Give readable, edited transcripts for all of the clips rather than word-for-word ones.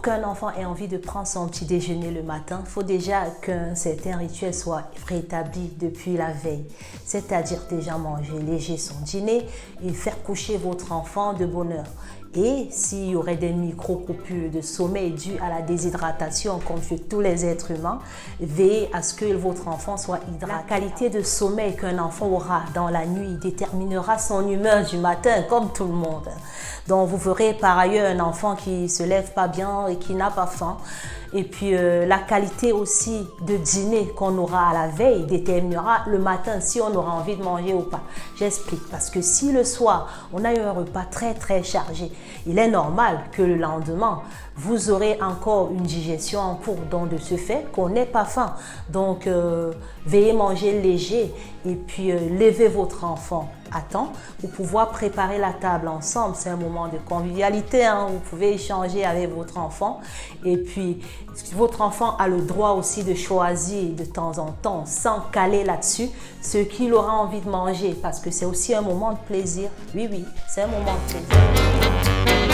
qu'un enfant ait envie de prendre son petit déjeuner le matin, il faut déjà qu'un certain rituel soit rétabli depuis la veille. C'est-à-dire déjà manger léger son dîner et faire coucher votre enfant de bonne heure. Et s'il y aurait des micro-coupures de sommeil dues à la déshydratation, comme chez tous les êtres humains, veillez à ce que votre enfant soit hydraté. La qualité de sommeil qu'un enfant aura dans la nuit déterminera son humeur du matin, comme tout le monde. Donc vous verrez par ailleurs un enfant qui ne se lève pas bien et qui n'a pas faim. Et puis la qualité aussi de dîner qu'on aura à la veille déterminera le matin si on aura envie de manger ou pas. J'explique, parce que si le soir on a eu un repas très chargé, il est normal que le lendemain vous aurez encore une digestion en cours, donc de ce fait qu'on n'ait pas faim. Donc veillez manger léger et puis levez votre enfant à temps pour pouvoir préparer la table ensemble. C'est un moment de convivialité, hein. Vous pouvez échanger avec votre enfant et puis votre enfant a le droit aussi de choisir de temps en temps, sans caler là-dessus, ce qu'il aura envie de manger, parce que c'est aussi un moment de plaisir. Oui, c'est un moment de plaisir.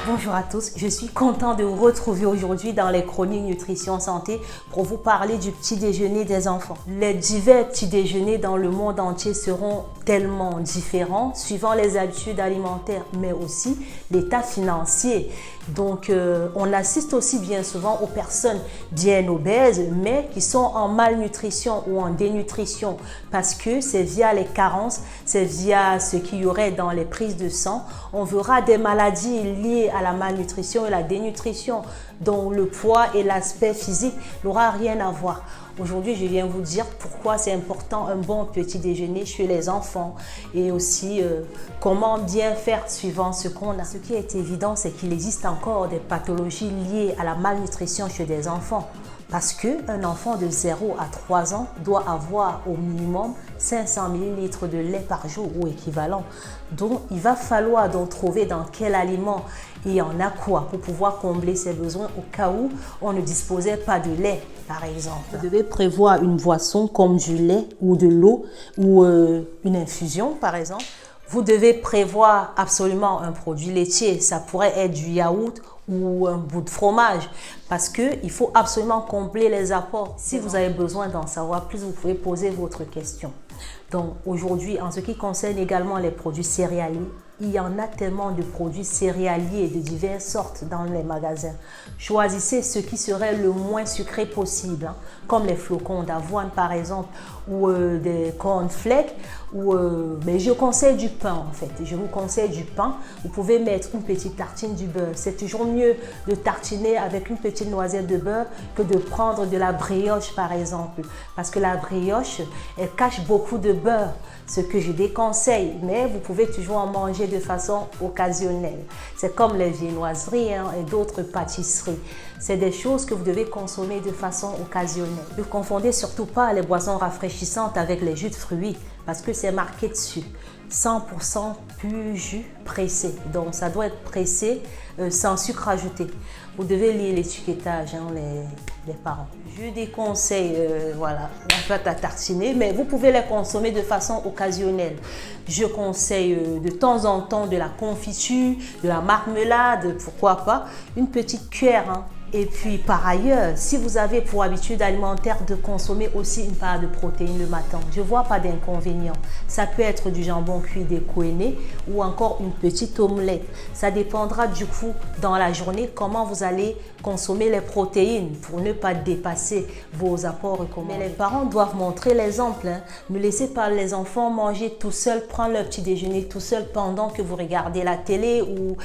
Bonjour à tous, je suis content de vous retrouver aujourd'hui dans les chroniques Nutrition Santé pour vous parler du petit déjeuner des enfants. Les divers petits déjeuners dans le monde entier seront tellement différents suivant les habitudes alimentaires mais aussi l'état financier. Donc on assiste aussi bien souvent aux personnes bien obèses mais qui sont en malnutrition ou en dénutrition parce que c'est via les carences, c'est via ce qu'il y aurait dans les prises de sang. On verra des maladies liées à la malnutrition et la dénutrition dont le poids et l'aspect physique n'aura rien à voir. Aujourd'hui, je viens vous dire pourquoi c'est important un bon petit déjeuner chez les enfants et aussi comment bien faire suivant ce qu'on a. Ce qui est évident, c'est qu'il existe encore des pathologies liées à la malnutrition chez des enfants. Parce qu'un enfant de 0 à 3 ans doit avoir au minimum 500 ml de lait par jour ou équivalent. Donc, il va falloir donc trouver dans quel aliment il y en a quoi pour pouvoir combler ses besoins au cas où on ne disposait pas de lait, par exemple. Vous devez prévoir une boisson comme du lait ou de l'eau ou une infusion, par exemple. Vous devez prévoir absolument un produit laitier. Ça pourrait être du yaourt ou un bout de fromage parce qu'il faut absolument combler les apports. Si vous avez besoin d'en savoir plus, vous pouvez poser votre question. Donc aujourd'hui, en ce qui concerne également les produits céréaliers, il y en a tellement de produits céréaliers de diverses sortes dans les magasins. Choisissez ce qui serait le moins sucré possible, hein, comme les flocons d'avoine par exemple, ou des cornflakes, mais je conseille du pain en fait. Je vous conseille du pain. Vous pouvez mettre une petite tartine du beurre. C'est toujours mieux de tartiner avec une petite noisette de beurre que de prendre de la brioche par exemple. Parce que la brioche, elle cache beaucoup de beurre, ce que je déconseille. Mais vous pouvez toujours en manger de façon occasionnelle. C'est comme les viennoiseries et d'autres pâtisseries. C'est des choses que vous devez consommer de façon occasionnelle. Ne confondez surtout pas les boissons rafraîchissantes avec les jus de fruits parce que c'est marqué dessus. 100% pur jus pressé. Donc ça doit être pressé sans sucre ajouté. Vous devez lire l'étiquetage, les parents. Je déconseille voilà, la pâte à tartiner, mais vous pouvez les consommer de façon occasionnelle. Je conseille de temps en temps de la confiture, de la marmelade, pourquoi pas, une petite cuillère Et puis par ailleurs, si vous avez pour habitude alimentaire de consommer aussi une part de protéines le matin, je ne vois pas d'inconvénient. Ça peut être du jambon cuit découenné ou encore une petite omelette. Ça dépendra du coup dans la journée comment vous allez consommer les protéines pour ne pas dépasser vos apports recommandés. Mais les parents doivent montrer l'exemple. Ne laissez pas les enfants manger tout seuls, prendre leur petit déjeuner tout seuls pendant que vous regardez la télé ou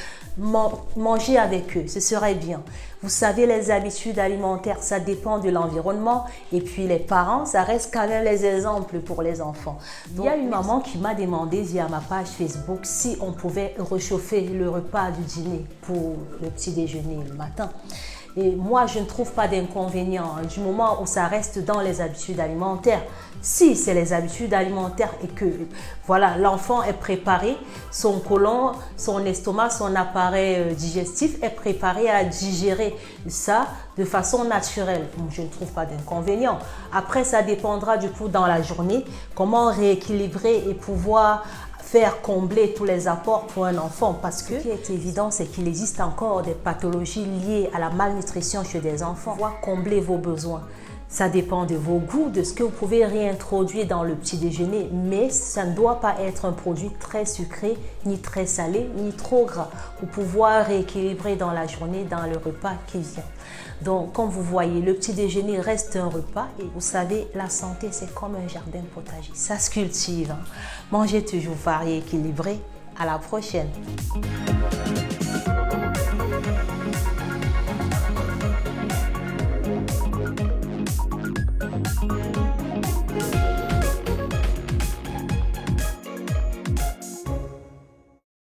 manger avec eux. Ce serait bien. Vous savez, les habitudes alimentaires, ça dépend de l'environnement. Et puis les parents, ça reste quand même les exemples pour les enfants. Donc, il y a une maman qui m'a demandé via ma page Facebook si on pouvait réchauffer le repas du dîner pour le petit déjeuner le matin. Et moi, je ne trouve pas d'inconvénient du moment où ça reste dans les habitudes alimentaires. Si c'est les habitudes alimentaires et que voilà, l'enfant est préparé, son côlon, son estomac, son appareil digestif est préparé à digérer ça de façon naturelle. Je ne trouve pas d'inconvénient. Après, ça dépendra du coup dans la journée, comment rééquilibrer et pouvoir faire combler tous les apports pour un enfant, parce que ce qui est évident, c'est qu'il existe encore des pathologies liées à la malnutrition chez des enfants. Pouvoir combler vos besoins. Ça dépend de vos goûts, de ce que vous pouvez réintroduire dans le petit déjeuner, mais ça ne doit pas être un produit très sucré, ni très salé, ni trop gras, pour pouvoir rééquilibrer dans la journée, dans le repas qui vient. Donc, comme vous voyez, le petit déjeuner reste un repas et vous savez, la santé, c'est comme un jardin potager. Ça se cultive. Mangez toujours varié, équilibré. À la prochaine.